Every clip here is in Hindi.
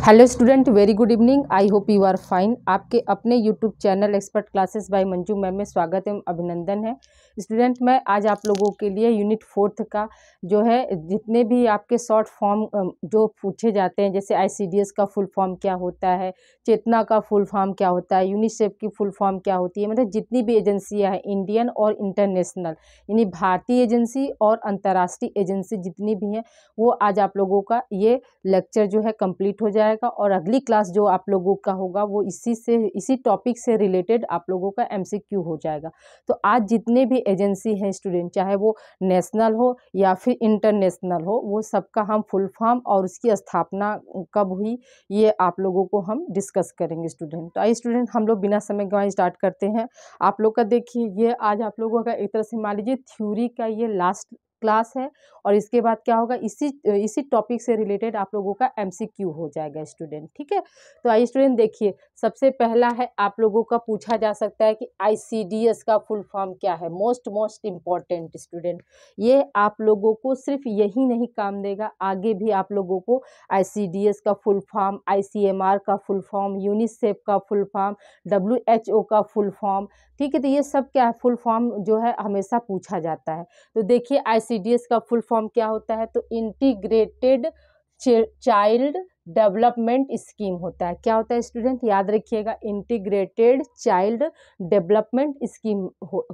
Hello student, very good evening. I hope you are fine. आपके अपने YouTube channel expert classes by Manju ma'am में स्वागत एवं अभिनंदन है। स्टूडेंट, मैं आज आप लोगों के लिए यूनिट 4 का जो है जितने भी आपके शॉर्ट फॉर्म जो पूछे जाते हैं, जैसे आईसीडीएस का फुल फॉर्म क्या होता है, चेतना का फुल फॉर्म क्या होता है, यूनिसेफ की फुल फॉर्म क्या होती है, मतलब जितनी भी एजेंसियाँ हैं इंडियन और इंटरनेशनल, यानी भारतीय एजेंसी और अंतर्राष्ट्रीय एजेंसी जितनी भी हैं, वो आज आप लोगों का ये लेक्चर जो है कंप्लीट हो जाएगा। और अगली क्लास जो आप लोगों का होगा वो इसी टॉपिक से रिलेटेड आप लोगों का एमसीक्यू हो जाएगा। तो आज जितने भी एजेंसी हैं स्टूडेंट, चाहे वो नेशनल हो या फिर इंटरनेशनल हो, वो सबका हम फुल फॉर्म और उसकी स्थापना कब हुई ये आप लोगों को हम डिस्कस करेंगे स्टूडेंट। तो आइए स्टूडेंट, हम लोग बिना समय गंवाए स्टार्ट करते हैं। आप लोग का देखिए, ये आज आप लोगों का एक तरह से मान लीजिए थ्योरी का ये लास्ट क्लास है, और इसके बाद क्या होगा, इसी टॉपिक से रिलेटेड आप लोगों का एमसीक्यू हो जाएगा स्टूडेंट। ठीक है, तो आइए स्टूडेंट देखिए, सबसे पहला है आप लोगों का पूछा जा सकता है कि आईसीडीएस का फुल फॉर्म क्या है। मोस्ट इम्पॉर्टेंट स्टूडेंट, ये आप लोगों को सिर्फ यही नहीं काम देगा, आगे भी आप लोगों को आईसीडीएस का फुल फॉर्म, आईसीएमआर का फुल फॉर्म, यूनिसेफ का फुल फॉर्म, डब्ल्यूएचओ का फुल फॉर्म, ठीक है, तो ये सब क्या है, फुल फॉर्म जो है हमेशा पूछा जाता है। तो देखिए आईसीडीएस का फुल फॉर्म क्या होता है, तो इंटीग्रेटेड चाइल्ड डेवलपमेंट स्कीम होता है। क्या होता है स्टूडेंट, याद रखिएगा, इंटीग्रेटेड चाइल्ड डेवलपमेंट स्कीम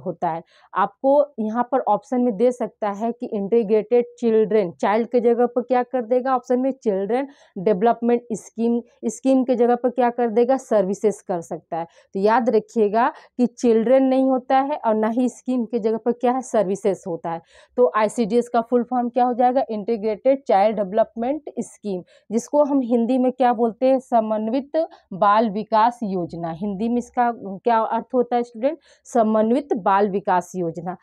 होता है। आपको यहाँ पर ऑप्शन में दे सकता है कि इंटीग्रेटेड चिल्ड्रेन, चाइल्ड के जगह पर क्या कर देगा ऑप्शन में, चिल्ड्रेन डेवलपमेंट स्कीम, स्कीम के जगह पर क्या कर देगा, सर्विसेज कर सकता है। तो याद रखिएगा कि चिल्ड्रेन नहीं होता है और ना ही स्कीम के जगह पर क्या है, सर्विसेज होता है। तो आईसीडीएस का फुल फॉर्म क्या हो जाएगा, इंटीग्रेटेड चाइल्ड डेवलपमेंट स्कीम, जिसको हम हिंदी में क्या बोलते हैं, समन्वित बाल विकास योजना। हिंदी में इसका क्या अर्थ होता है स्टूडेंट, समन्वित बाल विकास योजना।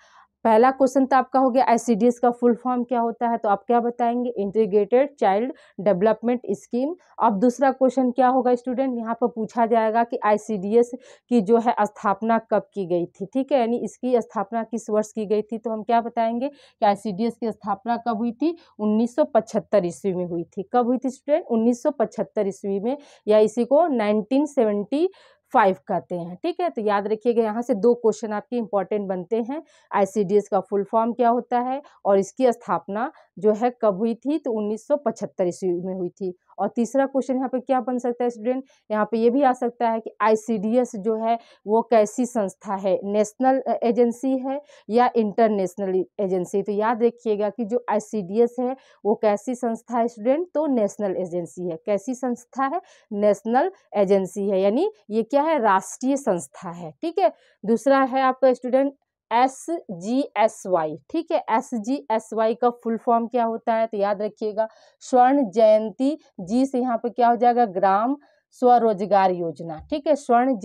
पहला क्वेश्चन तो आपका हो गया आईसीडीएस का फुल फॉर्म क्या होता है, तो आप क्या बताएंगे, इंटीग्रेटेड चाइल्ड डेवलपमेंट स्कीम। अब दूसरा क्वेश्चन क्या होगा स्टूडेंट, यहाँ पर पूछा जाएगा कि आईसीडीएस की जो है स्थापना कब की गई थी। ठीक है, यानी इसकी स्थापना किस वर्ष की गई थी, तो हम क्या बताएंगे कि आईसीडीएस की स्थापना कब हुई थी, 1975 ईस्वी में हुई थी। कब हुई थी स्टूडेंट, 1975 ईस्वी में, या इसी को 1975 कहते हैं। ठीक है, तो याद रखिएगा, यहाँ से दो क्वेश्चन आपके इंपॉर्टेंट बनते हैं। आईसीडीएस का फुल फॉर्म क्या होता है और इसकी स्थापना जो है कब हुई थी, तो 1975 ईस्वी में हुई थी। और तीसरा क्वेश्चन यहाँ पे क्या बन सकता है स्टूडेंट, यहाँ पे ये भी आ सकता है कि आईसीडीएस जो है वो कैसी संस्था है, नेशनल एजेंसी है या इंटरनेशनल एजेंसी। तो याद रखिएगा कि जो आईसीडीएस है वो कैसी संस्था है स्टूडेंट, तो नेशनल एजेंसी है। कैसी संस्था है, नेशनल एजेंसी है, यानी ये क्या है, राष्ट्रीय संस्था है। ठीक है, दूसरा है आपका स्टूडेंट SGSY। ठीक है, SGSY का फुल फॉर्म क्या होता है, तो याद रखिएगा, स्वर्ण जयंती, जी से यहाँ पे क्या हो जाएगा, ग्राम स्वरोजगार योजना। ठीक है, स्वर्ण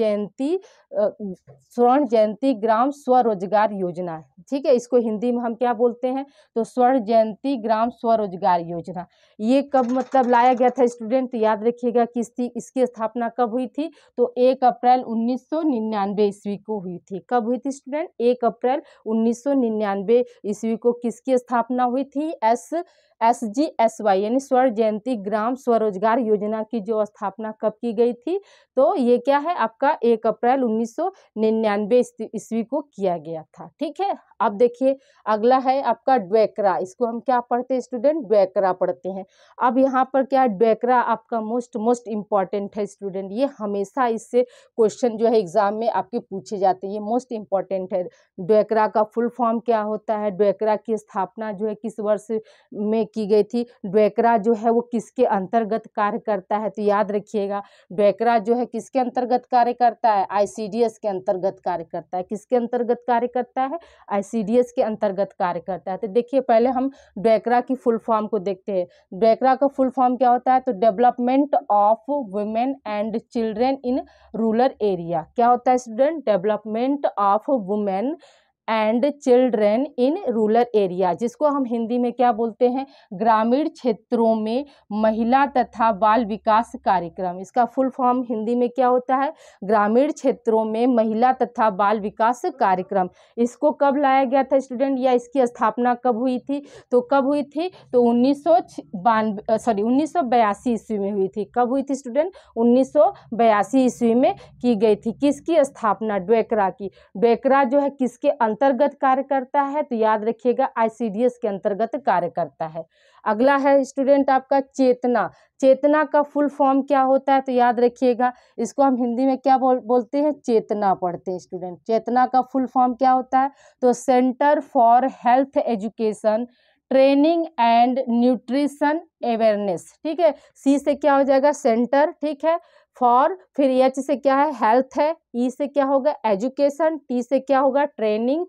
जयंती ग्राम स्वरोजगार योजना। ठीक है, इसको हिंदी में हम क्या बोलते हैं, तो स्वर्ण जयंती ग्राम स्वरोजगार योजना। ये कब मतलब लाया गया था स्टूडेंट, तो याद रखिएगा कि इसकी स्थापना कब हुई थी, तो 1 अप्रैल 1999 ईस्वी को हुई थी। कब हुई थी स्टूडेंट, 1 अप्रैल 1999 ईस्वी को किसकी स्थापना हुई थी, SGSY यानी स्वर्ण जयंती ग्राम स्वरोजगार योजना की जो स्थापना कब की गई थी, तो ये क्या है आपका 1 अप्रैल 1999 ईस्वी को किया गया था। ठीक है, अब देखिए अगला है आपका ड्वेकरा। इसको हम क्या पढ़ते हैं स्टूडेंट, ड्वेकरा पढ़ते हैं। अब यहाँ पर क्या, ड्वेकरा आपका मोस्ट इम्पॉर्टेंट है स्टूडेंट, ये हमेशा इससे क्वेश्चन जो है एग्जाम में आपके पूछे जाते हैं, ये मोस्ट इम्पॉर्टेंट है। ड्वेकरा का फुल फॉर्म क्या होता है, ड्वेकरा की स्थापना जो है किस वर्ष में की गई थी, ड्वेकरा जो है वो किसके अंतर्गत कार्य करता है, तो याद रखिएगा ड्वेकरा जो है किसके अंतर्गत कार्य करता है, आईसीडीएस के अंतर्गत कार्य करता है। किसके अंतर्गत कार्य करता है, आईसीडीएस के अंतर्गत कार्य करता है। तो देखिए पहले हम ड्वेकरा की फुल फॉर्म को देखते हैं। ड्वेकरा का फुल फॉर्म क्या होता है, तो development of women and children in rural area. क्या होता है student, development of women and children in rural area, जिसको हम हिंदी में क्या बोलते हैं, ग्रामीण क्षेत्रों में महिला तथा बाल विकास कार्यक्रम। इसका फुल फॉर्म हिंदी में क्या होता है, ग्रामीण क्षेत्रों में महिला तथा बाल विकास कार्यक्रम। इसको कब लाया गया था स्टूडेंट, या इसकी स्थापना कब हुई थी, तो कब हुई थी, तो 1982 ईस्वी में हुई थी। कब हुई थी स्टूडेंट, 1982 ईस्वी में की गई थी। किसकी स्थापना, ड्वेकरा की। ड्वेकरा जो है किसके अंतर्गत कार्य करता है, तो याद रखिएगा ICDS के अंतर्गत कार्य करता है। अगला है स्टूडेंट आपका चेतना। चेतना का फुल फॉर्म क्या होता है, तो याद रखिएगा, इसको हम हिंदी में क्या बोलते हैं, चेतना पढ़ते हैं स्टूडेंट। चेतना का फुल फॉर्म क्या होता है, तो centre for health education training and nutrition awareness. ठीक है, सी से क्या हो जाएगा, सेंटर, ठीक है, फॉर, फिर एच से क्या है, हेल्थ है, ई से क्या होगा, एजुकेशन, टी से क्या होगा, ट्रेनिंग,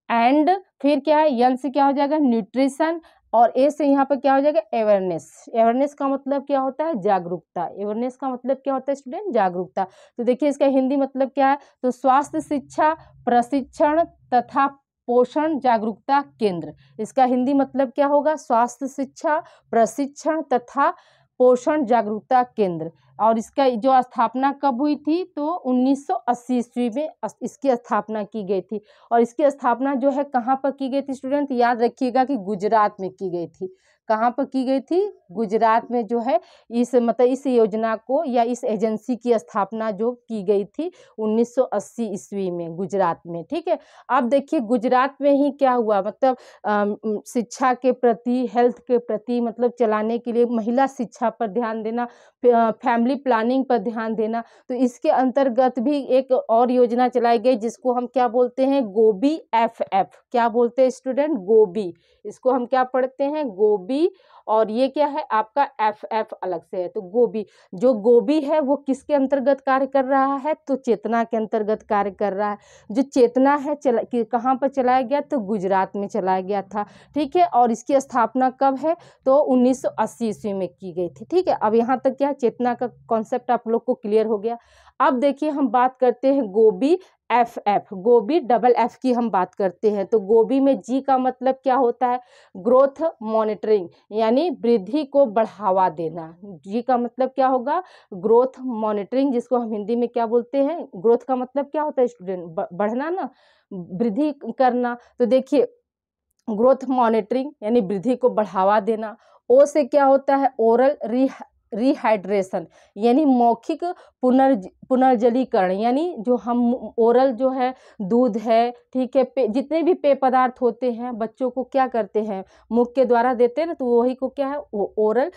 एंड फिर क्या है, एन से क्या हो जाएगा, न्यूट्रिशन, और ए से यहाँ पर क्या हो जाएगा, अवेयरनेस। अवेयरनेस का मतलब क्या होता है, जागरूकता। अवेयरनेस का मतलब क्या होता है स्टूडेंट, जागरूकता। तो देखिए इसका हिंदी मतलब क्या है, तो स्वास्थ्य शिक्षा प्रशिक्षण तथा पोषण जागरूकता केंद्र। इसका हिंदी मतलब क्या होगा, स्वास्थ्य शिक्षा प्रशिक्षण तथा पोषण जागरूकता केंद्र। और इसका जो स्थापना कब हुई थी, तो 1980 ईस्वी में इसकी स्थापना की गई थी। और इसकी स्थापना जो है कहाँ पर की गई थी स्टूडेंट, याद रखिएगा कि गुजरात में की गई थी। कहाँ पर की गई थी, गुजरात में जो है इस योजना को या इस एजेंसी की स्थापना जो की गई थी 1980 ईस्वी में गुजरात में। ठीक है, अब देखिए गुजरात में ही क्या हुआ, मतलब शिक्षा के प्रति, हेल्थ के प्रति, मतलब चलाने के लिए महिला शिक्षा पर ध्यान देना, फैमिली प्लानिंग पर ध्यान देना। तो इसके अंतर्गत भी एक और योजना चलाई गई जिसको हम क्या बोलते हैं, गोबी FF। क्या बोलते हैं स्टूडेंट, गोबी। इसको हम क्या पढ़ते हैं, गोबी, और ये क्या है आपका FF अलग से है। तो गोबी, जो गोबी है वो किसके अंतर्गत कार्य कर रहा है, तो चेतना के अंतर्गत कार्य कर रहा है। जो चेतना है कहाँ पर चलाया गया, तो गुजरात में चलाया गया था। ठीक है, और इसकी स्थापना कब है, तो 1980 ईस्वी में की गई थी। ठीक है, अब यहाँ तक क्या चेतना का कॉन्सेप्ट आप लोग को क्लियर हो गया। अब देखिए हम बात करते हैं गोबी FF, गोबी FF की हम बात करते हैं। तो गोबी में जी का मतलब क्या होता है, ग्रोथ मॉनिटरिंग, यानी वृद्धि को बढ़ावा देना। जी का मतलब क्या होगा, ग्रोथ मॉनिटरिंग, जिसको हम हिंदी में क्या बोलते हैं, ग्रोथ का मतलब क्या होता है स्टूडेंट, बढ़ना ना, वृद्धि करना। तो देखिए ग्रोथ मॉनिटरिंग यानी वृद्धि को बढ़ावा देना। ओ से क्या होता है, ओरल रिहाइड्रेशन, यानी मौखिक पुनर्जलीकरण, यानी जो हम ओरल जो है दूध है, ठीक है, जितने भी पेय पदार्थ होते हैं बच्चों को क्या करते हैं, मुख के द्वारा देते हैं ना, तो वही को क्या है, वो ओरल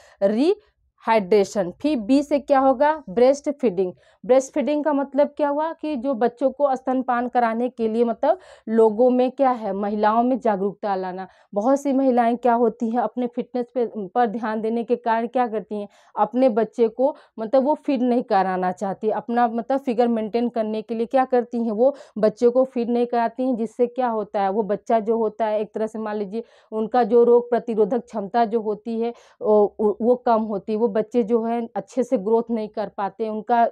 हाइड्रेशन। फिर बी से क्या होगा, ब्रेस्ट फीडिंग। ब्रेस्ट फीडिंग का मतलब क्या हुआ कि जो बच्चों को स्तनपान कराने के लिए, मतलब लोगों में क्या है, महिलाओं में जागरूकता लाना। बहुत सी महिलाएं क्या होती हैं, अपने फिटनेस पर ध्यान देने के कारण क्या करती हैं, अपने बच्चे को मतलब वो फीड नहीं कराना चाहती, अपना मतलब फिगर मेंटेन करने के लिए क्या करती हैं, वो बच्चे को फीड नहीं कराती हैं। जिससे क्या होता है, वो बच्चा जो होता है एक तरह से मान लीजिए उनका जो रोग प्रतिरोधक क्षमता जो होती है वो कम होती है। वो बच्चे जो है अच्छे से ग्रोथ नहीं कर पाते, उनका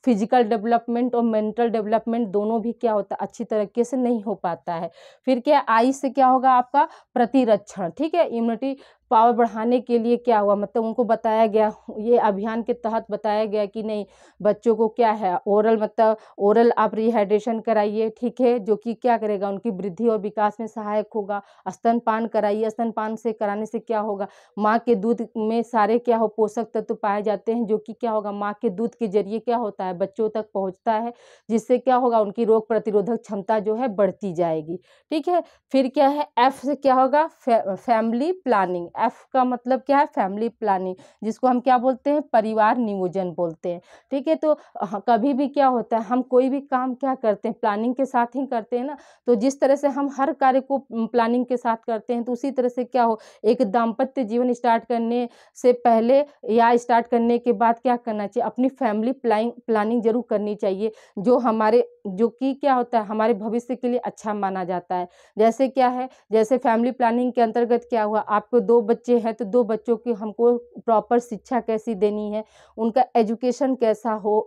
फिजिकल डेवलपमेंट और मेंटल डेवलपमेंट दोनों भी क्या होता है, अच्छी तरीके से नहीं हो पाता है। फिर क्या, आई से क्या होगा आपका प्रतिरक्षण। ठीक है, इम्यूनिटी पावर बढ़ाने के लिए क्या हुआ, मतलब उनको बताया गया, ये अभियान के तहत बताया गया कि नहीं, बच्चों को क्या है, ओरल मतलब ओरल आप रिहाइड्रेशन कराइए। ठीक है, जो कि क्या करेगा, उनकी वृद्धि और विकास में सहायक होगा। स्तनपान कराइए, स्तनपान से कराने से क्या होगा, माँ के दूध में सारे क्या हो, पोषक तत्व पाए जाते हैं, जो कि क्या होगा, माँ के दूध के जरिए क्या होता है, बच्चों तक पहुँचता है, जिससे क्या होगा, उनकी रोग प्रतिरोधक क्षमता जो है बढ़ती जाएगी। ठीक है, फिर क्या है, एफ से क्या होगा, फैमिली प्लानिंग। एफ का मतलब क्या है, फैमिली प्लानिंग, जिसको हम क्या बोलते हैं, परिवार नियोजन बोलते हैं। ठीक है, तो कभी भी क्या होता है, हम कोई भी काम क्या करते हैं, प्लानिंग के साथ ही करते हैं ना। तो जिस तरह से हम हर कार्य को प्लानिंग के साथ करते हैं, तो उसी तरह से क्या हो, एक दाम्पत्य जीवन स्टार्ट करने से पहले या स्टार्ट करने के बाद क्या करना चाहिए, अपनी फैमिली प्लानिंग जरूर करनी चाहिए। जो हमारे जो कि क्या होता है हमारे भविष्य के लिए अच्छा माना जाता है। जैसे क्या है, जैसे फैमिली प्लानिंग के अंतर्गत क्या हुआ, आपको 2 बच्चे हैं तो 2 बच्चों की हमको प्रॉपर शिक्षा कैसी देनी है, उनका एजुकेशन कैसा हो,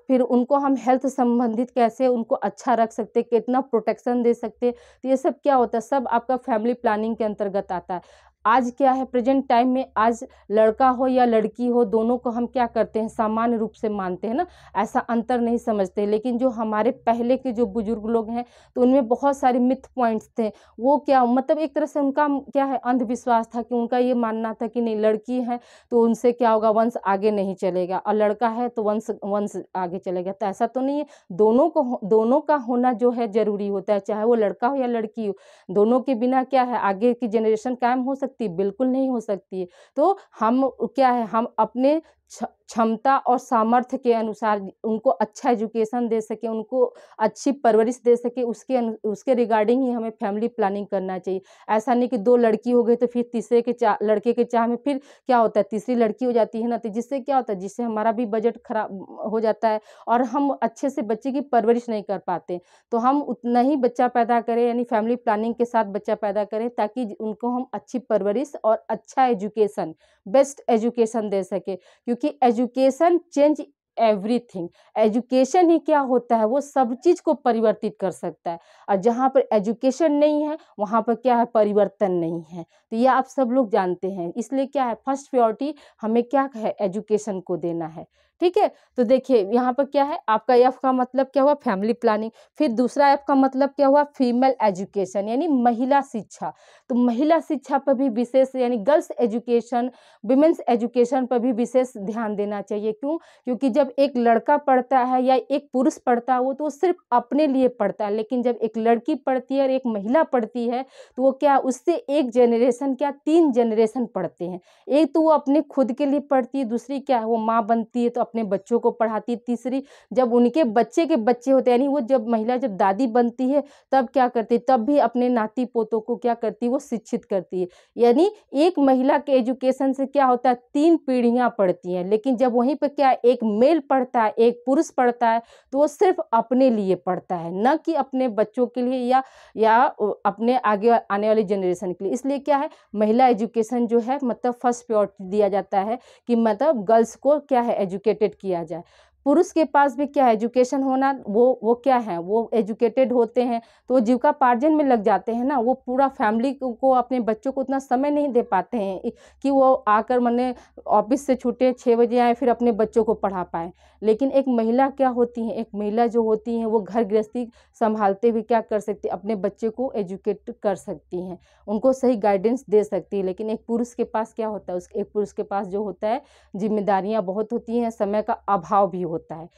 फिर उनको हम हेल्थ संबंधित कैसे उनको अच्छा रख सकते, कितना प्रोटेक्शन दे सकते, तो ये सब क्या होता है, सब आपका फैमिली प्लानिंग के अंतर्गत आता है। आज क्या है, प्रेजेंट टाइम में आज लड़का हो या लड़की हो, दोनों को हम क्या करते हैं, सामान्य रूप से मानते हैं ना, ऐसा अंतर नहीं समझते। लेकिन जो हमारे पहले के जो बुजुर्ग लोग हैं तो उनमें बहुत सारे मिथ पॉइंट्स थे। वो क्या मतलब एक तरह से उनका क्या है अंधविश्वास था कि उनका ये मानना था कि नहीं, लड़की है तो उनसे क्या होगा, वंश आगे नहीं चलेगा, और लड़का है तो वंश आगे चलेगा। तो ऐसा तो नहीं है, दोनों का होना जो है जरूरी होता है, चाहे वो लड़का हो या लड़की हो। दोनों के बिना क्या है आगे की जनरेशन कायम हो सकती है? बिल्कुल नहीं हो सकती है। तो हम क्या है, हम अपने क्षमता और सामर्थ्य के अनुसार उनको अच्छा एजुकेशन दे सके, उनको अच्छी परवरिश दे सके, उसके रिगार्डिंग ही हमें फैमिली प्लानिंग करना चाहिए। ऐसा नहीं कि 2 लड़की हो गई तो फिर तीसरे के लड़के के चाह में फिर क्या होता है, तीसरी लड़की हो जाती है ना, तो जिससे क्या होता है, जिससे हमारा भी बजट खराब हो जाता है और हम अच्छे से बच्चे की परवरिश नहीं कर पाते। तो हम उतना ही बच्चा पैदा करें, यानी फैमिली प्लानिंग के साथ बच्चा पैदा करें, ताकि उनको हम अच्छी परवरिश और अच्छा एजुकेशन, बेस्ट एजुकेशन दे सके। क्योंकि एजुकेशन चेंज एवरीथिंग, एजुकेशन ही क्या होता है, वो सब चीज़ को परिवर्तित कर सकता है। और जहाँ पर एजुकेशन नहीं है वहाँ पर क्या है, परिवर्तन नहीं है। तो ये आप सब लोग जानते हैं। इसलिए क्या है, फर्स्ट प्रायोरिटी हमें क्या है, एजुकेशन को देना है। ठीक है, तो देखिए यहाँ पर क्या है, आपका एफ का मतलब क्या हुआ, फैमिली प्लानिंग। फिर दूसरा एफ का मतलब क्या हुआ, फीमेल एजुकेशन, यानी महिला शिक्षा। तो महिला शिक्षा पर भी विशेष, यानी गर्ल्स एजुकेशन, विमेंस एजुकेशन पर भी विशेष ध्यान देना चाहिए। क्यों? क्योंकि जब एक लड़का पढ़ता है या एक पुरुष पढ़ता है, वो तो सिर्फ अपने लिए पढ़ता है। लेकिन जब एक लड़की पढ़ती है और एक महिला पढ़ती है तो वो क्या, उससे एक जनरेशन क्या, 3 जनरेशन पढ़ते हैं। एक तो वो अपने खुद के लिए पढ़ती है, दूसरी क्या है, वो माँ बनती है तो अपने बच्चों को पढ़ाती है, तीसरी जब उनके बच्चे के बच्चे होते हैं, यानी वो जब महिला जब दादी बनती है तब क्या करती है, तब भी अपने नाती पोतों को क्या करती है, वो शिक्षित करती है। यानी एक महिला के एजुकेशन से क्या होता है, 3 पीढ़ियां पढ़ती हैं। लेकिन जब वहीं पर क्या, एक मेल पढ़ता है, एक पुरुष पढ़ता है, तो वो सिर्फ अपने लिए पढ़ता है, न कि अपने बच्चों के लिए या अपने आगे आने वाली जनरेशन के लिए। इसलिए क्या है, महिला एजुकेशन जो है मतलब फर्स्ट प्रायोरिटी दिया जाता है कि मतलब गर्ल्स को क्या है, एजुकेटेड किया जाए। पुरुष के पास भी क्या है, एजुकेशन होना, वो क्या है, वो एजुकेटेड होते हैं तो वो जीविकापार्जन में लग जाते हैं ना। वो पूरा फैमिली को अपने बच्चों को उतना समय नहीं दे पाते हैं कि वो आकर मैंने ऑफिस से छूटे 6 बजे आए फिर अपने बच्चों को पढ़ा पाए। लेकिन एक महिला क्या होती है, एक महिला जो होती हैं वो घर गृहस्थी संभालते हुए क्या कर सकती है, अपने बच्चे को एजुकेट कर सकती हैं, उनको सही गाइडेंस दे सकती है। लेकिन एक पुरुष के पास क्या होता है, एक पुरुष के पास जो होता है, जिम्मेदारियां बहुत होती हैं, समय का अभाव भी होता है।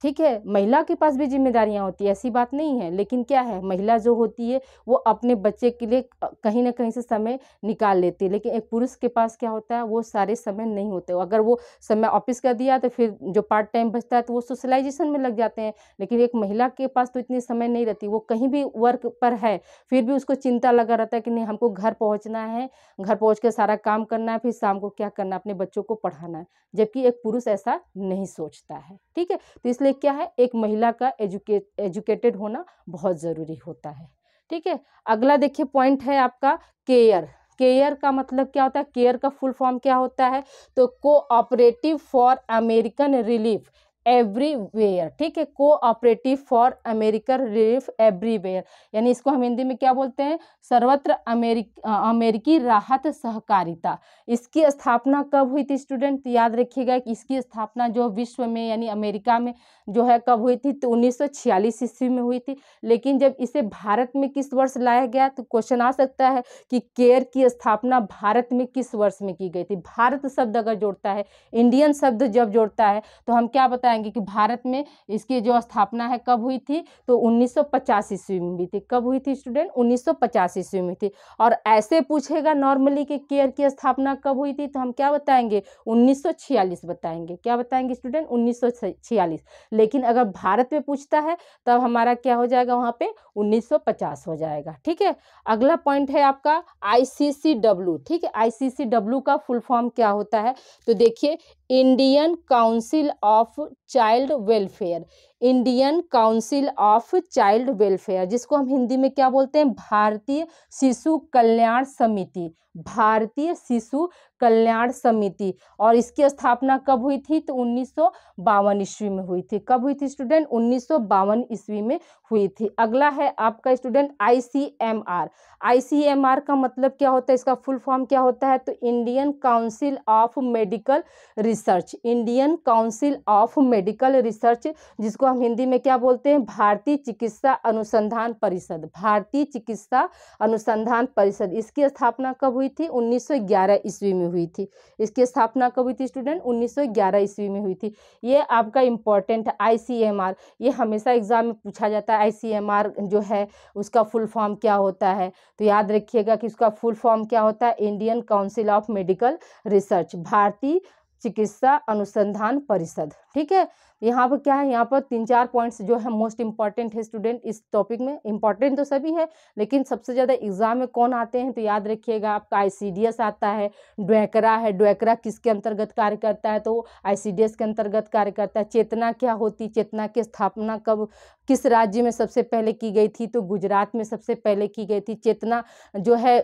ठीक है, महिला के पास भी जिम्मेदारियां होती है, ऐसी बात नहीं है। लेकिन क्या है, महिला जो होती है वो अपने बच्चे के लिए कहीं ना कहीं से समय निकाल लेती है। लेकिन एक पुरुष के पास क्या होता है, वो सारे समय नहीं होते। अगर वो समय ऑफिस का दिया तो फिर जो पार्ट टाइम बचता है तो वो सोशलाइजेशन में लग जाते हैं। लेकिन एक महिला के पास तो इतनी समय नहीं रहती, वो कहीं भी वर्क पर है फिर भी उसको चिंता लगा रहता है कि नहीं, हमको घर पहुँचना है, घर पहुँच के सारा काम करना है, फिर शाम को क्या करना है, अपने बच्चों को पढ़ाना है। जबकि एक पुरुष ऐसा नहीं सोचता है। ठीक है, तो इसलिए क्या है, एक महिला का एजुकेटेड होना बहुत ज़रूरी होता है। ठीक है, अगला देखिए पॉइंट है आपका केयर। केयर का मतलब क्या होता है, केयर का फुल फॉर्म क्या होता है, तो cooperative for American relief everywhere. ठीक है, cooperative for American relief everywhere, यानी इसको हम हिंदी में क्या बोलते हैं, सर्वत्र अमेरिकी राहत सहकारिता। इसकी स्थापना कब हुई थी स्टूडेंट, याद रखिएगा कि इसकी स्थापना जो विश्व में यानी अमेरिका में जो है कब हुई थी, तो 1946 ईस्वी में हुई थी। लेकिन जब इसे भारत में किस वर्ष लाया गया, तो क्वेश्चन आ सकता है कि केयर की स्थापना भारत में किस वर्ष में की गई थी। भारत शब्द अगर जोड़ता है, इंडियन शब्द जब जोड़ता है, तो हम क्या बताएंगे कि भारत में इसकी जो स्थापना है कब हुई थी, तो 1950 ईस्वी में हुई थी। कब हुई थी स्टूडेंट, 1950 ईस्वी में थी। और ऐसे पूछेगा नॉर्मली कि केयर की स्थापना कब हुई थी, तो हम क्या बताएंगे, 1946 बताएंगे। क्या बताएंगे स्टूडेंट, 1946। लेकिन अगर भारत में पूछता है तब हमारा क्या हो जाएगा, वहाँ पे 1950 हो जाएगा। ठीक है, अगला पॉइंट है आपका ICCW। ठीक है, ICCW का फुल फॉर्म क्या होता है, तो देखिए Indian council of child welfare, Indian council of child welfare, जिसको हम हिंदी में क्या बोलते हैं, भारतीय शिशु कल्याण समिति, भारतीय शिशु कल्याण समिति। और इसकी स्थापना कब हुई थी, तो 1952 ईस्वी में हुई थी। कब हुई थी स्टूडेंट, 1952 ईस्वी में हुई थी। अगला है आपका स्टूडेंट ICMR। ICMR का मतलब क्या होता है, इसका फुल फॉर्म क्या होता है, तो Indian council of medical research, Indian council of medical research, जिसको हम हिंदी में क्या बोलते हैं, भारतीय चिकित्सा अनुसंधान परिषद, भारतीय चिकित्सा अनुसंधान परिषद। इसकी स्थापना कब हुई थी, 1911 ईस्वी में हुई थी। इसकी स्थापना कब हुई थी स्टूडेंट, 1911 ईस्वी में हुई थी। ये आपका इंपॉर्टेंट है ICMR, ये हमेशा एग्जाम में पूछा जाता है। ICMR जो है उसका फुल फॉर्म क्या होता है, तो याद रखिएगा कि उसका फुल फॉर्म क्या होता है, Indian council of medical research, भारतीय चिकित्सा अनुसंधान परिषद। ठीक है, यहाँ पर क्या है, यहाँ पर 3-4 पॉइंट्स जो है मोस्ट इंपॉर्टेंट है स्टूडेंट इस टॉपिक में। इंपॉर्टेंट तो सभी है, लेकिन सबसे ज़्यादा एग्जाम में कौन आते हैं, तो याद रखिएगा आपका ICDS आता है, ड्वेकरा है, ड्वेकरा किसके अंतर्गत कार्य करता है, तो ICDS के अंतर्गत कार्य करता है। चेतना क्या होती, चेतना की स्थापना कब किस राज्य में सबसे पहले की गई थी, तो गुजरात में सबसे पहले की गई थी। चेतना जो है,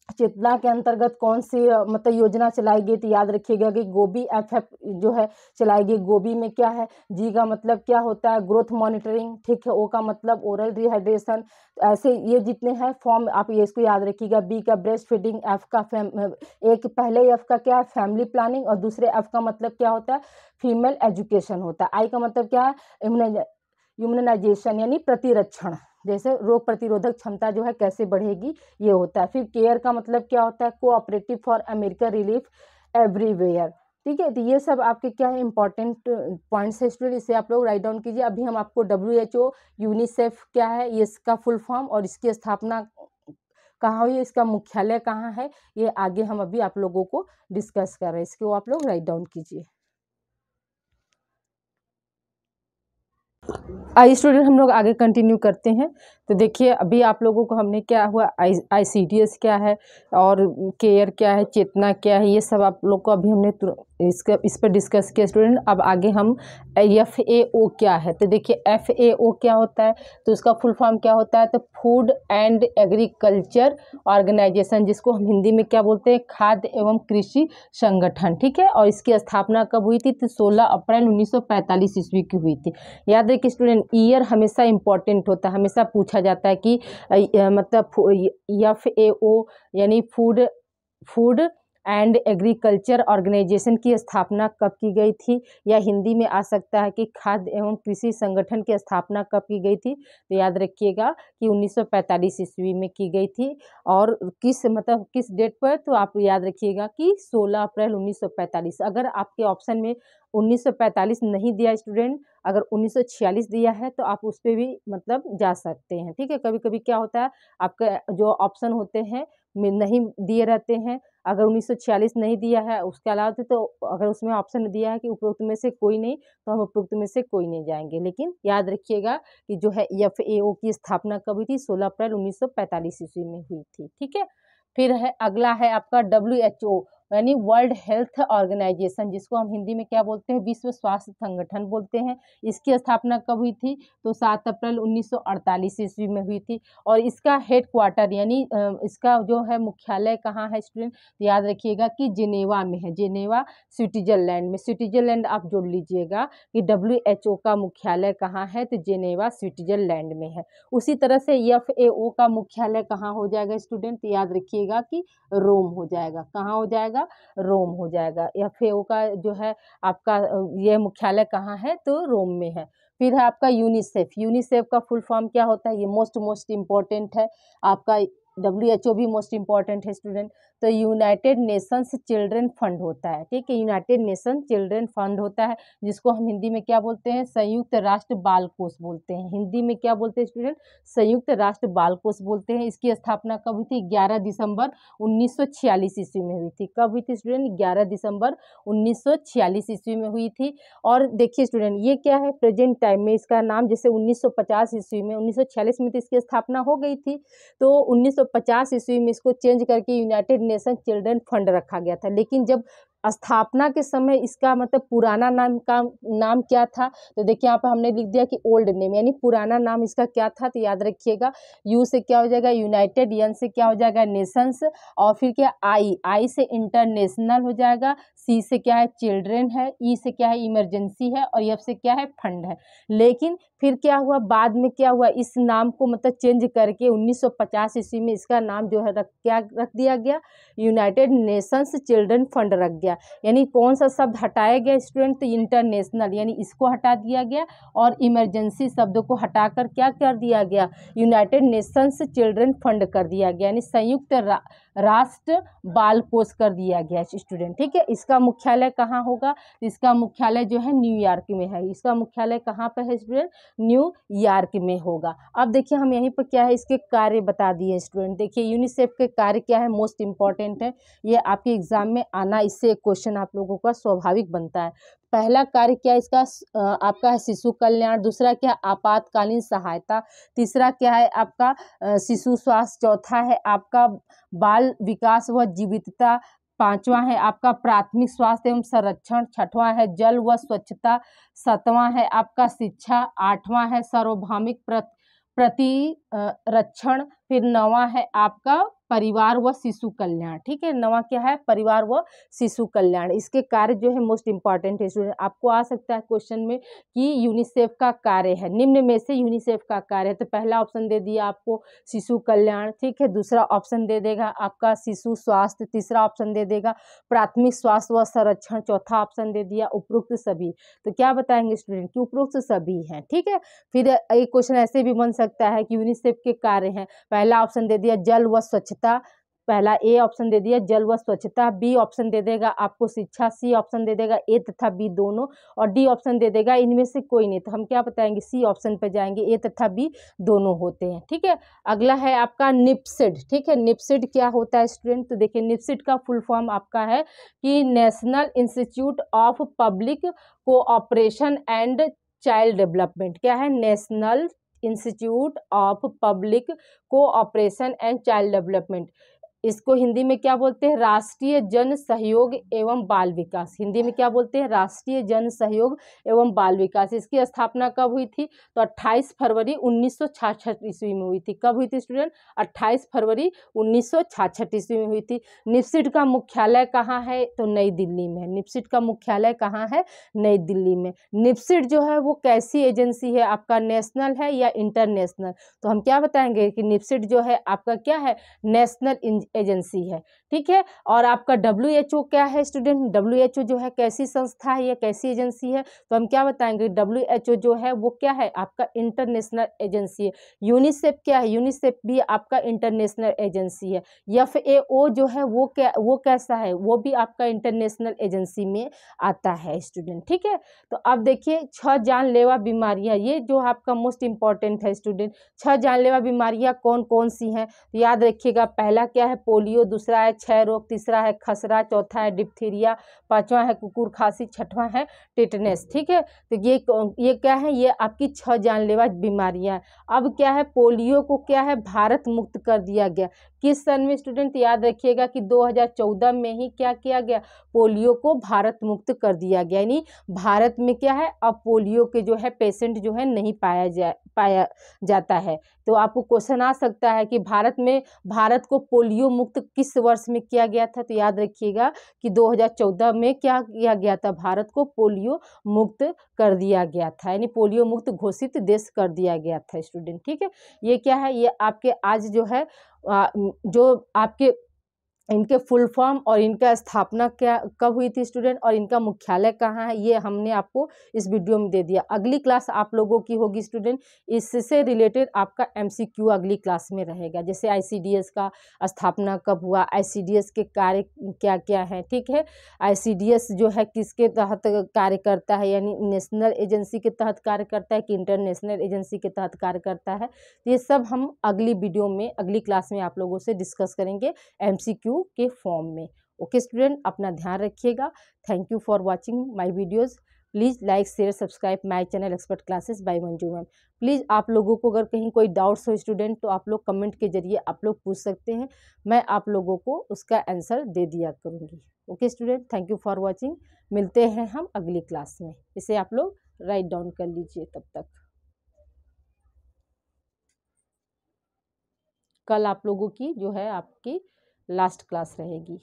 चेतना के अंतर्गत कौन सी मतलब योजना चलाई गई, तो याद रखिएगा कि गोभी FF जो है चलाई गई। गोभी में क्या है, G का मतलब क्या होता है, ग्रोथ मॉनिटरिंग, ठीक है। O का मतलब ओरल रिहाइड्रेशन। ऐसे ये जितने हैं फॉर्म आप ये इसको याद रखिएगा। B का ब्रेस्ट फीडिंग, F का एक पहले F का क्या है, फैमिली प्लानिंग, और दूसरे F का मतलब क्या होता है, फीमेल एजुकेशन होता है। I का मतलब क्या है, इम्यूनाइजेशन यानी प्रतिरक्षण, जैसे रोग प्रतिरोधक क्षमता जो है कैसे बढ़ेगी, ये होता है। फिर केयर का मतलब क्या होता है, cooperative for America relief everywhere. ठीक है, तो ये सब आपके क्या है, इंपॉर्टेंट पॉइंट्स है स्टूडेंट, इसे आप लोग राइट डाउन कीजिए। अभी हम आपको WHO यूनिसेफ क्या है, ये इसका फुल फॉर्म और इसकी स्थापना कहाँ हुई, इसका मुख्यालय कहाँ है, ये आगे हम अभी आप लोगों को डिस्कस कर रहे हैं, इसको आप लोग राइट डाउन कीजिए। आइए स्टूडेंट, हम लोग आगे कंटिन्यू करते हैं। तो देखिए अभी आप लोगों को हमने क्या हुआ, ICDS क्या है और केयर क्या है, चेतना क्या है, ये सब आप लोग को अभी हमने इस पर डिस्कस किया स्टूडेंट। अब आगे हम FAO क्या है, तो देखिए FAO क्या होता है, तो उसका फुल फॉर्म क्या होता है, तो फूड एंड एग्रीकल्चर ऑर्गेनाइजेशन, जिसको हम हिंदी में क्या बोलते हैं, खाद्य एवं कृषि संगठन। ठीक है, और इसकी स्थापना कब हुई थी, तो 16 अप्रैल 1945 ईस्वी की हुई थी। याद रखिए स्टूडेंट, ईयर हमेशा इंपॉर्टेंट होता है, हमेशा पूछा जाता है कि मतलब FAO यानी फूड एंड एग्रीकल्चर ऑर्गेनाइजेशन की स्थापना कब की गई थी, या हिंदी में आ सकता है कि खाद्य एवं कृषि संगठन की स्थापना कब की गई थी, तो याद रखिएगा कि 1945 ईस्वी में की गई थी। और किस डेट पर, तो आप याद रखिएगा कि 16 अप्रैल 1945। अगर आपके ऑप्शन में 1945 नहीं दिया स्टूडेंट, अगर 1946 दिया है तो आप उस पर भी मतलब जा सकते हैं। ठीक है, कभी कभी क्या होता है आपके जो ऑप्शन होते हैं में नहीं दिए रहते हैं। अगर 1946 नहीं दिया है, उसके अलावा तो अगर उसमें ऑप्शन दिया है कि उपरोक्त में से कोई नहीं, तो हम उपरोक्त में से कोई नहीं जाएंगे। लेकिन याद रखिएगा कि जो है FAO की स्थापना कब हुई थी, 16 अप्रैल 1945 ईस्वी में हुई थी। ठीक है, फिर है अगला है आपका WHO यानी वर्ल्ड हेल्थ ऑर्गेनाइजेशन, जिसको हम हिंदी में क्या बोलते हैं, विश्व स्वास्थ्य संगठन बोलते हैं। इसकी स्थापना कब हुई थी, तो 7 अप्रैल 1948 ईस्वी में हुई थी। और इसका हेड क्वार्टर यानी इसका जो है मुख्यालय कहाँ है स्टूडेंट, याद रखिएगा कि जेनेवा में है, जेनेवा स्विट्जरलैंड में। स्विट्जरलैंड आप जोड़ लीजिएगा कि WHO का मुख्यालय कहाँ है, तो जेनेवा स्विट्जरलैंड में है। उसी तरह से FAO का मुख्यालय कहाँ हो जाएगा स्टूडेंट, याद रखिएगा कि रोम हो जाएगा। कहाँ हो जाएगा, रोम हो जाएगा। FAO का जो है आपका ये मुख्यालय कहाँ है, तो रोम में है। फिर है आपका यूनिसेफ। यूनिसेफ का फुल फॉर्म क्या होता है, ये मोस्ट इम्पोर्टेंट है आपका। WHO भी मोस्ट इम्पॉर्टेंट है स्टूडेंट। तो यूनाइटेड नेशंस चिल्ड्रन फंड होता है। ठीक है, यूनाइटेड नेशन चिल्ड्रन फंड होता है, जिसको हम हिंदी में क्या बोलते हैं, संयुक्त राष्ट्र बाल कोष बोलते हैं। हिंदी में क्या बोलते हैं स्टूडेंट, संयुक्त राष्ट्र बाल कोष बोलते हैं। इसकी स्थापना कब हुई थी, 11 दिसंबर 1946 ईस्वी में हुई थी। कब हुई थी स्टूडेंट, 11 दिसंबर 1946 ईस्वी में हुई थी। और देखिए स्टूडेंट, ये क्या है, प्रेजेंट टाइम में इसका नाम, जैसे 1950 ईस्वी में, 1946 में तो इसकी स्थापना हो गई थी, तो 1950 ईस्वी में इसको चेंज करके यूनाइटेड नेशन चिल्ड्रन फंड रखा गया था। लेकिन जब स्थापना के समय इसका मतलब पुराना नाम क्या था, तो देखिए यहाँ पर हमने लिख दिया कि ओल्ड नेम, यानी पुराना नाम इसका क्या था, तो याद रखिएगा यू से क्या हो जाएगा यूनाइटेड, एन से क्या हो जाएगा नेशंस, और फिर क्या आई से इंटरनेशनल हो जाएगा, सी से क्या है चिल्ड्रेन है, ई से क्या है इमरजेंसी है, और एफ से क्या है फंड है। लेकिन फिर क्या हुआ, बाद में क्या हुआ, इस नाम को मतलब चेंज करके 1950 ईस्वी में इसका नाम जो है क्या रख दिया गया, यूनाइटेड नेशंस चिल्ड्रन फंड रख गया। यानी कौन सा शब्द हटाया गया स्टूडेंट, तो इंटरनेशनल, यानी इसको हटा दिया गया, और इमरजेंसी शब्द को हटाकर क्या कर दिया गया, यूनाइटेड नेशंस चिल्ड्रन फंड कर दिया गया, यानी संयुक्त राष्ट्र बाल कोष कर दिया गया स्टूडेंट। ठीक है, इसका मुख्यालय कहाँ होगा, इसका मुख्यालय जो है न्यूयॉर्क में है। इसका मुख्यालय कहाँ पर है स्टूडेंट, न्यूयॉर्क में होगा। अब देखिए हम यहीं पर क्या है इसके कार्य बता दिए स्टूडेंट। देखिए यूनिसेफ के कार्य क्या है, मोस्ट इंपॉर्टेंट है, ये आपके एग्जाम में आना, इससे क्वेश्चन आप लोगों का स्वाभाविक बनता है। पहला कार्य क्या है इसका, आपका है शिशु कल्याण, दूसरा क्या आपातकालीन सहायता, तीसरा क्या है आपका शिशु स्वास्थ्य, चौथा है आपका बाल विकास व जीवितता, पांचवा है आपका प्राथमिक स्वास्थ्य एवं संरक्षण, छठवां है जल व स्वच्छता, सातवां है आपका शिक्षा, आठवां है सार्वभौमिक प्रतिरक्षण, फिर नवा है आपका परिवार व शिशु कल्याण। ठीक है, नवा क्या है, परिवार व शिशु कल्याण। इसके कार्य जो है मोस्ट इंपॉर्टेंट है स्टूडेंट, आपको आ सकता है क्वेश्चन में कि यूनिसेफ का कार्य है, निम्न में से यूनिसेफ का कार्य है, तो पहला ऑप्शन दे दिया आपको शिशु कल्याण, ठीक है, दूसरा ऑप्शन दे देगा आपका शिशु स्वास्थ्य, तीसरा ऑप्शन दे देगा प्राथमिक स्वास्थ्य व संरक्षण, चौथा ऑप्शन दे दिया उपरोक्त सभी। तो क्या बताएंगे स्टूडेंट कि उपरोक्त सभी हैं। ठीक है, फिर एक क्वेश्चन ऐसे भी बन सकता है कि यूनिसेफ के कार्य हैं, पहला ऑप्शन दे दिया जल व स्वच्छता, पहला ए ऑप्शन दे दिया जल व स्वच्छता, बी ऑप्शन दे देगा आपको शिक्षा, सी ऑप्शन दे देगा ए तथा बी दोनों, और डी ऑप्शन दे देगा इनमें से कोई नहीं। तो हम क्या बताएंगे, सी ऑप्शन पे जाएंगे, ए तथा बी दोनों होते हैं। ठीक है, अगला है आपका निप्सिड। ठीक है, निप्सिड क्या होता है स्टूडेंट, तो देखिए निप्सिड का फुल फॉर्म आपका है कि national institute of public cooperation and child development. क्या है, national institute of public cooperation and child development. इसको हिंदी में क्या बोलते हैं, राष्ट्रीय जन सहयोग एवं बाल विकास। हिंदी में क्या बोलते हैं, राष्ट्रीय जन सहयोग एवं बाल विकास। इसकी स्थापना कब हुई थी, तो 28 फरवरी 1966 ईस्वी में हुई थी। कब हुई थी स्टूडेंट, 28 फरवरी 1966 ईस्वी में हुई थी। निप्सिड का मुख्यालय कहाँ है, तो नई दिल्ली में है। निप्सिड का मुख्यालय कहाँ है, नई दिल्ली में। निप्सिड जो है वो कैसी एजेंसी है, आपका नेशनल है या इंटरनेशनल, तो हम क्या बताएंगे कि निप्सिड जो है आपका क्या है, नेशनल एजेंसी है। ठीक है, और आपका WHO क्या है स्टूडेंट, WHO जो है कैसी संस्था है या कैसी एजेंसी है, तो हम क्या बताएंगे WHO जो है वो क्या है, आपका इंटरनेशनल एजेंसी है। यूनिसेफ क्या है, यूनिसेफ भी आपका इंटरनेशनल एजेंसी है। FAO जो है वो कैसा है, वो भी आपका इंटरनेशनल एजेंसी में आता है स्टूडेंट। ठीक है, तो अब देखिए 6 जानलेवा बीमारियां, ये जो आपका मोस्ट इंपॉर्टेंट है स्टूडेंट। 6 जानलेवा बीमारियां कौन कौन सी हैं, तो याद रखिएगा, पहला क्या है पोलियो, दूसरा है क्षय रोग, तीसरा है खसरा, चौथा है डिप्थीरिया, पांचवा है कुकुर खांसी, छठवां है टिटनेस। ठीक है, तो ये क्या है, ये आपकी 6 जानलेवा बीमारियां। अब क्या है, पोलियो को क्या है भारत मुक्त कर दिया गया। किस सन में स्टूडेंट, याद रखिएगा कि 2014 में ही क्या किया गया, पोलियो को भारत मुक्त कर दिया गया। यानी भारत में क्या है, अब पोलियो के जो है पेशेंट जो है नहीं पाया जाता है। तो आपको क्वेश्चन आ सकता है कि भारत को पोलियो मुक्त किस वर्ष में किया गया था, तो याद रखिएगा कि 2014 में क्या किया गया था, भारत को पोलियो मुक्त कर दिया गया था, यानी पोलियो मुक्त घोषित देश कर दिया गया था स्टूडेंट। ठीक है, ये क्या है, ये आपके आज जो है जो आपके इनके फुल फॉर्म और इनका स्थापना क्या कब हुई थी स्टूडेंट, और इनका मुख्यालय कहाँ है, ये हमने आपको इस वीडियो में दे दिया। अगली क्लास आप लोगों की होगी स्टूडेंट, इससे रिलेटेड आपका MCQ अगली क्लास में रहेगा। जैसे ICDS का स्थापना कब हुआ, ICDS के कार्य क्या क्या है। ठीक है, ICDS जो है किसके तहत कार्य करता है, यानी नेशनल एजेंसी के तहत कार्य करता है कि इंटरनेशनल एजेंसी के तहत कार्य करता है, ये सब हम अगली वीडियो में अगली क्लास में आप लोगों से डिस्कस करेंगे MCQ के फॉर्म में। ओके स्टूडेंट, अपना ध्यान रखिएगा। Thank you for watching my videos. Please like share subscribe my channel expert classes by Manju ma'am. Please आप लोगों को अगर कहीं कोई डाउट्स हो स्टूडेंट, तो आप लोग कमेंट के जरिए आप लोग पूछ सकते हैं, मैं आप लोगों को उसका आंसर दे दिया करूँगी। Okay student, thank you for watching. मिलते हैं हम अगली क्लास में। इसे आप लोग राइट डाउन कर लीजिए। तब तक कल आप लोगों की जो है आपकी लास्ट क्लास रहेगी।